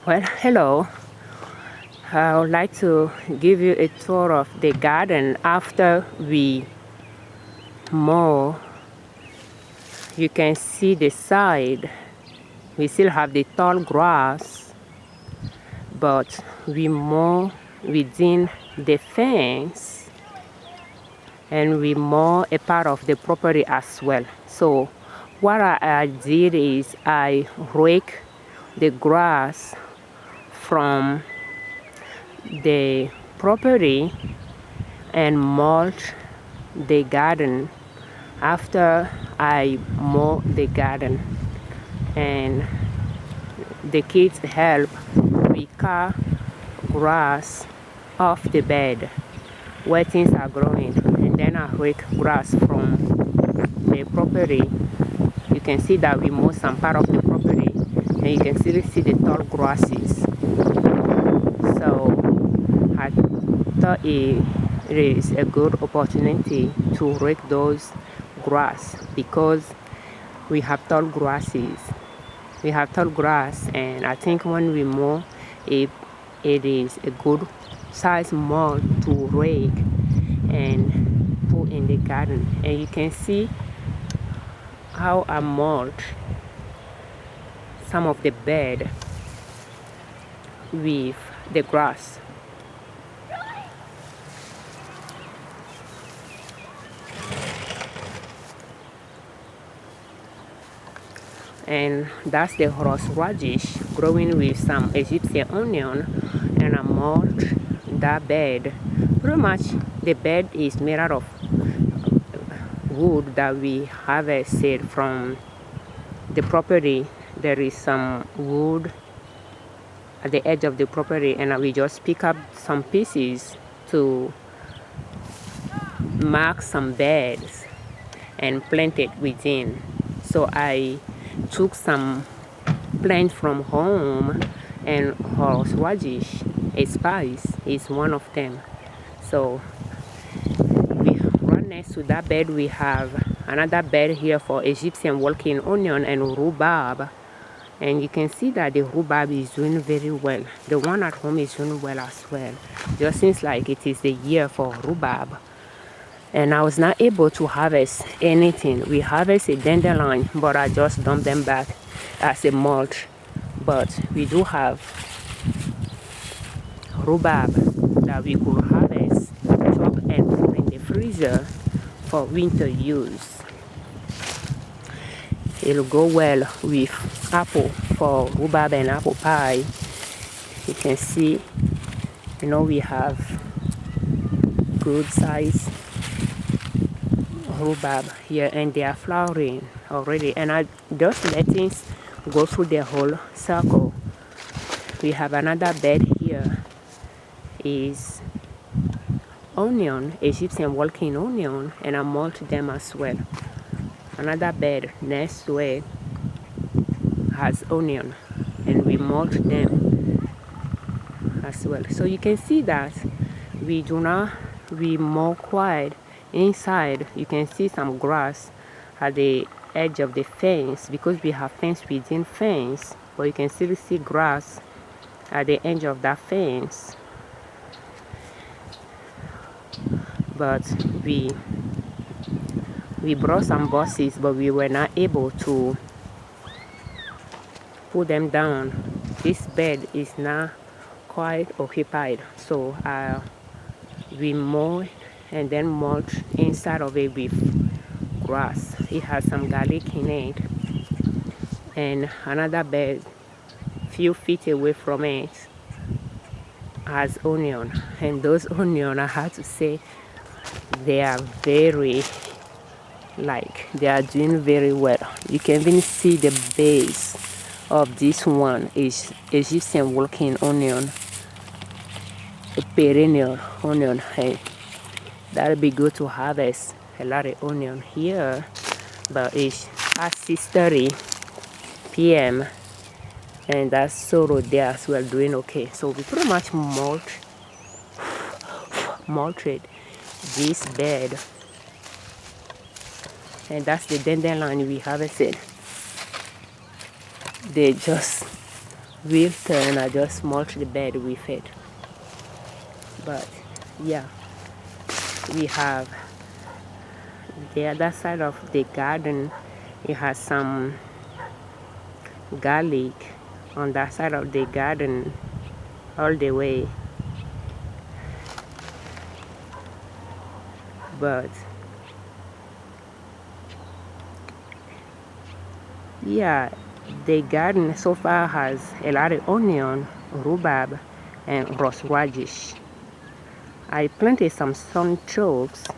Well, hello. I would like to give you a tour of the garden after we mow. You can see the side. We still have the tall grass, but we mow within the fence and we mow a part of the property as well. So what I did is I rake the grass from the property and mulch the garden after I mow the garden, and the kids help. We cut grass off the bed where things are growing, and then I rake grass from the property. You can see that we mow some part of the property, and you can still see the tall grasses. So I thought it is a good opportunity to rake those grass because we have tall grasses. We have tall grass, and I think when we mow it, it is a good size mow to rake and put in the garden. And you can see how I mulch some of the bed with the grass. And that's the horseradish growing with some Egyptian onion, and I mulch that bed. Pretty much the bed is made out of wood that we harvested from the property. There is some wood at the edge of the property, and we just pick up some pieces to mark some beds and plant it within. So I took some plants from home, and horseradish, a spice, is one of them. So we right next to that bed we have another bed here for Egyptian walking onion and rhubarb, and you can see that the rhubarb is doing very well. The one at home is doing well as well. Just seems like it is the year for rhubarb. And I was not able to harvest anything. We harvested dandelion, but I just dumped them back as a mulch. But we do have rhubarb that we could harvest, chop, and put in the freezer for winter use. It'll go well with apple for rhubarb and apple pie. You can see, we have good size rhubarb here, and they are flowering already, and I just let things go through the whole circle. We have another bed here is onion, Egyptian walking onion, and I mulch them as well. Another bed next to it has onion, and we mulch them as well. So you can see that we mow quiet. Inside you can see some grass at the edge of the fence because we have fence within fence, but you can still see grass at the edge of that fence. But we brought some buses, but we were not able to put them down. This bed is now quite occupied, so we mow and then mulch inside of it with grass. It has some garlic in it, and another bed few feet away from it has onion, and those onion, I have to say, they are they are doing very well. You can even see the base of this one is Egyptian walking onion, a perennial onion. Hey, that'll be good to harvest a lot of onion here. But it's at 6:30 p.m. and that's sorrow there as well, doing okay. So we pretty much mulched this bed, and that's the dandelion we harvested. They just wilted, and I just mulch the bed with it. But yeah, we have the other side of the garden. It has some garlic on that side of the garden all the way. But yeah, the garden so far has a lot of onion, rhubarb, and horseradish. I planted some sunchokes,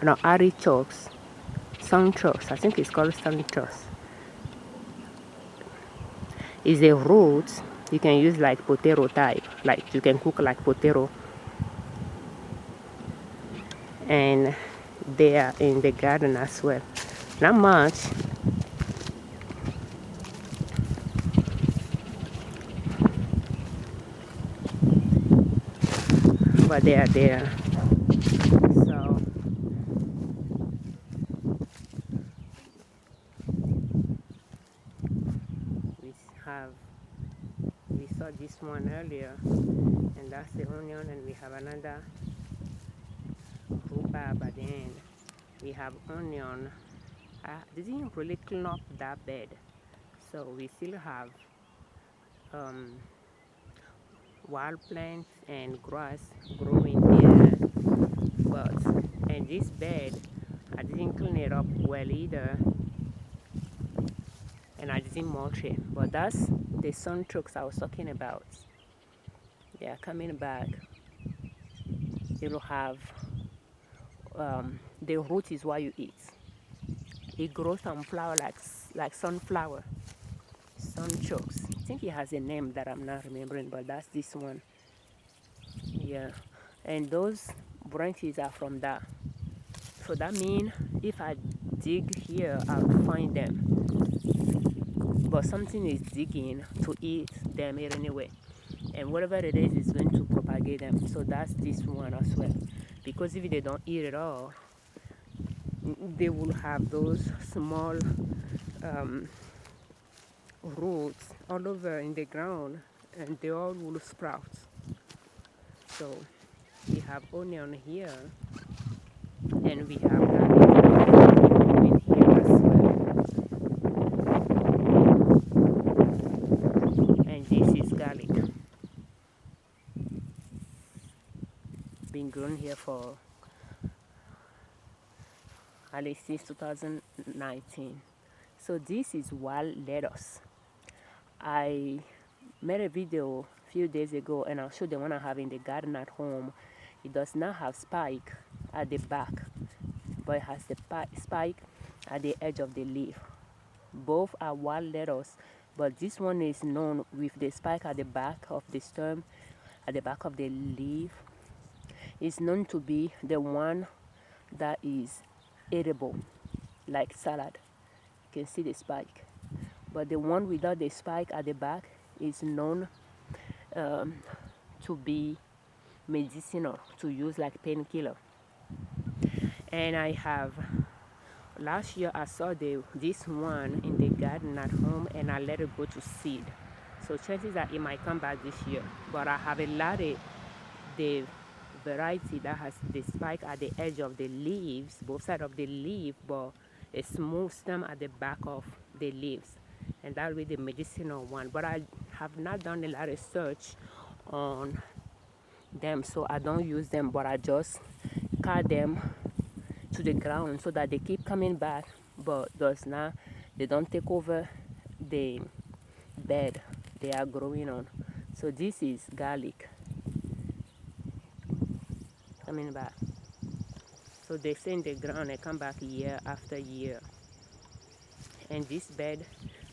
no, artichokes, sunchokes. I think it's called sunchokes. It's a root you can use like potato type, like you can cook like potato. And they are in the garden as well. Not much, but they are there. So we have we saw this one earlier, and that's the onion, and we have another rhubarb at the end. We have onion. I didn't really clean up that bed, so we still have um, wild plants and grass growing there. But and this bed, I didn't clean it up well either, and I didn't mulch it. But that's the sun trucks I was talking about. They are coming back. It'll have the root is what you eat. It grows some flower like sunflower, sunchokes. I think it has a name that I'm not remembering, but that's this one. Yeah, and those branches are from that. So that means if I dig here, I'll find them. But something is digging to eat them anyway. And whatever it is going to propagate them. So that's this one as well. Because if they don't eat it all, they will have those small um, roots all over in the ground, and they all will sprout. So we have onion here, and we have garlic in here as well. And this is garlic, been grown here for at least since 2019. So this is wild lettuce. I made a video a few days ago, and I'll show the one I have in the garden at home. It does not have spike at the back, but it has the spike at the edge of the leaf. Both are wild lettuce, but this one is known with the spike at the back of the stem, at the back of the leaf. It's known to be the one that is edible, like salad. You can see the spike. But the one without the spike at the back is known um, to be medicinal, to use like painkiller. And I have last year I saw this one in the garden at home, and I let it go to seed. So chances are it might come back this year. But I have a lot of the variety that has the spike at the edge of the leaves, both sides of the leaf, but a smooth stem at the back of the leaves. And that will be the medicinal one. But I have not done a lot of research on them, so I don't use them, but I just cut them to the ground so that they keep coming back, but they don't take over the bed they are growing on. So this is garlic coming back. So they stay in the ground and come back year after year. And this bed,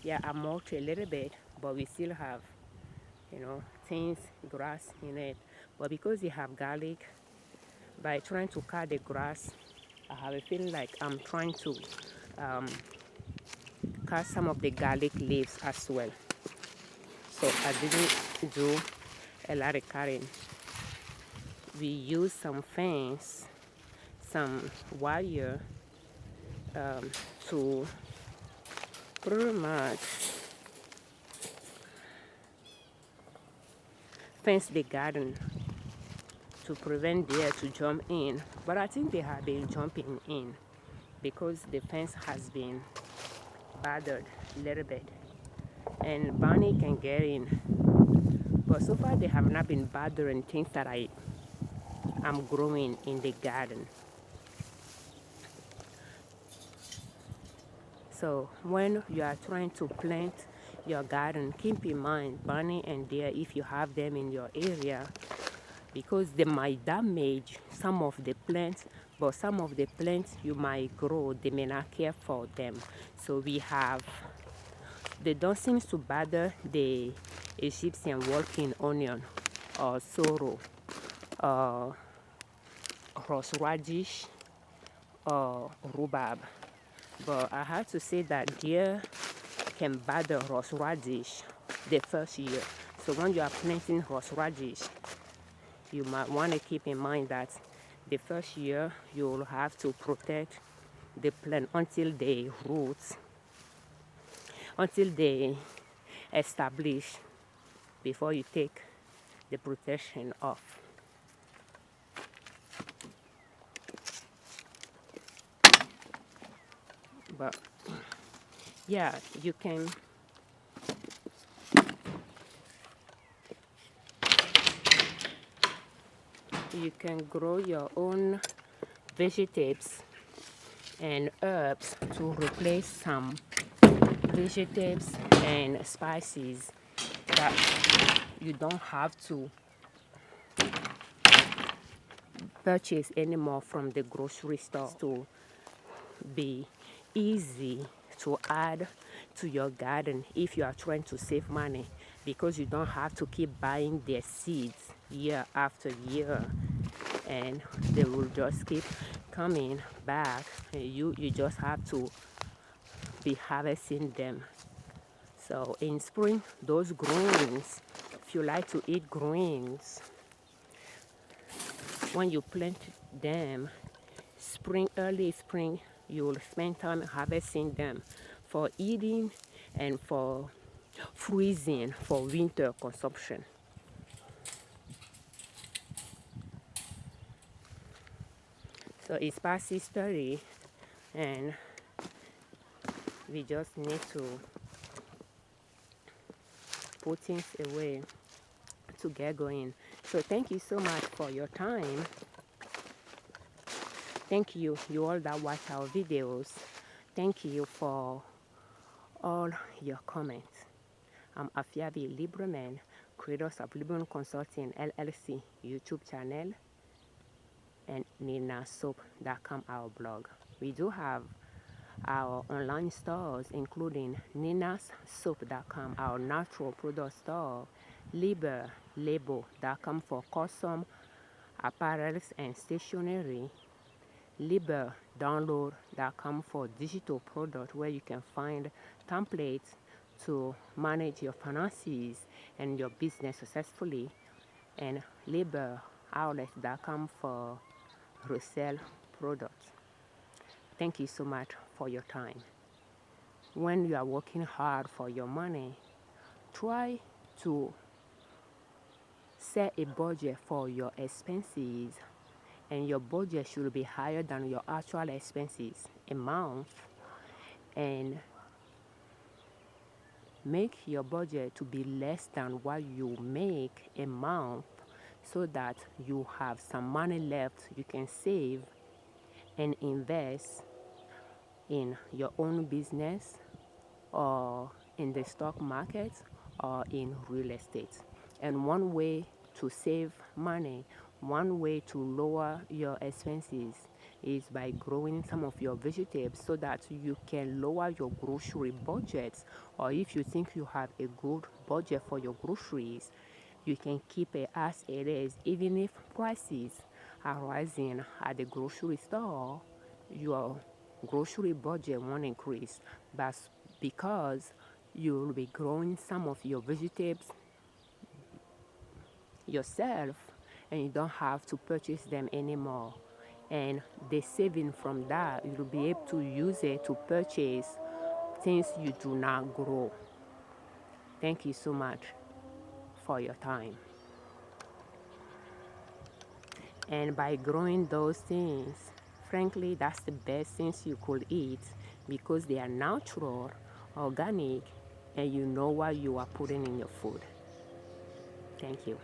yeah, I mulch a little bit, but we still have, things, grass in it. But because you have garlic, by trying to cut the grass, I have a feeling like I'm trying to um, cut some of the garlic leaves as well. So I didn't do a lot of cutting. We used some fence, some wire to pretty much fence the garden to prevent deer to jump in. But I think they have been jumping in because the fence has been bothered a little bit. And bunny can get in. But so far they have not been bothering things that I'm growing in the garden. So when you are trying to plant your garden, keep in mind bunny and deer, if you have them in your area, because they might damage some of the plants, but some of the plants you might grow, they may not care for them. So they don't seem to bother the Egyptian walking onion or sorrel or horseradish or rhubarb. But I have to say that deer can bother horseradish the first year. So when you are planting horseradish, you might want to keep in mind that the first year you will have to protect the plant until they roots, until they establish, before you take the protection off. But yeah, you can grow your own vegetables and herbs to replace some vegetables and spices that you don't have to purchase anymore from the grocery store, to be easy to add to your garden if you are trying to save money, because you don't have to keep buying their seeds year after year, and they will just keep coming back, and you just have to be harvesting them. So in spring, those greens, if you like to eat greens, when you plant them early spring, you will spend time harvesting them for eating and for freezing for winter consumption. So it's past 6:30 and we just need to put things away to get going. So thank you so much for your time. Thank you all that watch our videos. Thank you for all your comments. I'm Afiabi Liberman, creators of Liberman Consulting L.L.C YouTube channel and ninasoap.com, our blog. We do have our online stores, including ninassoap.com, our natural product store, liberlabel.com for custom apparels and stationery, liberdownload.com for digital product where you can find templates to manage your finances and your business successfully, and liberoutlet.com for resell products. Thank you so much for your time. When you are working hard for your money, try to set a budget for your expenses, and your budget should be higher than your actual expenses a month, and make your budget to be less than what you make a month, so that you have some money left you can save and invest in your own business or in the stock market or in real estate. And one way to save money, one way to lower your expenses is by growing some of your vegetables, so that you can lower your grocery budgets. Or if you think you have a good budget for your groceries, you can keep it as it is. Even if prices are rising at the grocery store, your grocery budget won't increase. But because you'll be growing some of your vegetables yourself, and you don't have to purchase them anymore, and the saving from that, you'll be able to use it to purchase things you do not grow. Thank you so much for your time. And by growing those things, frankly, that's the best things you could eat because they are natural, organic, and you know what you are putting in your food. Thank you.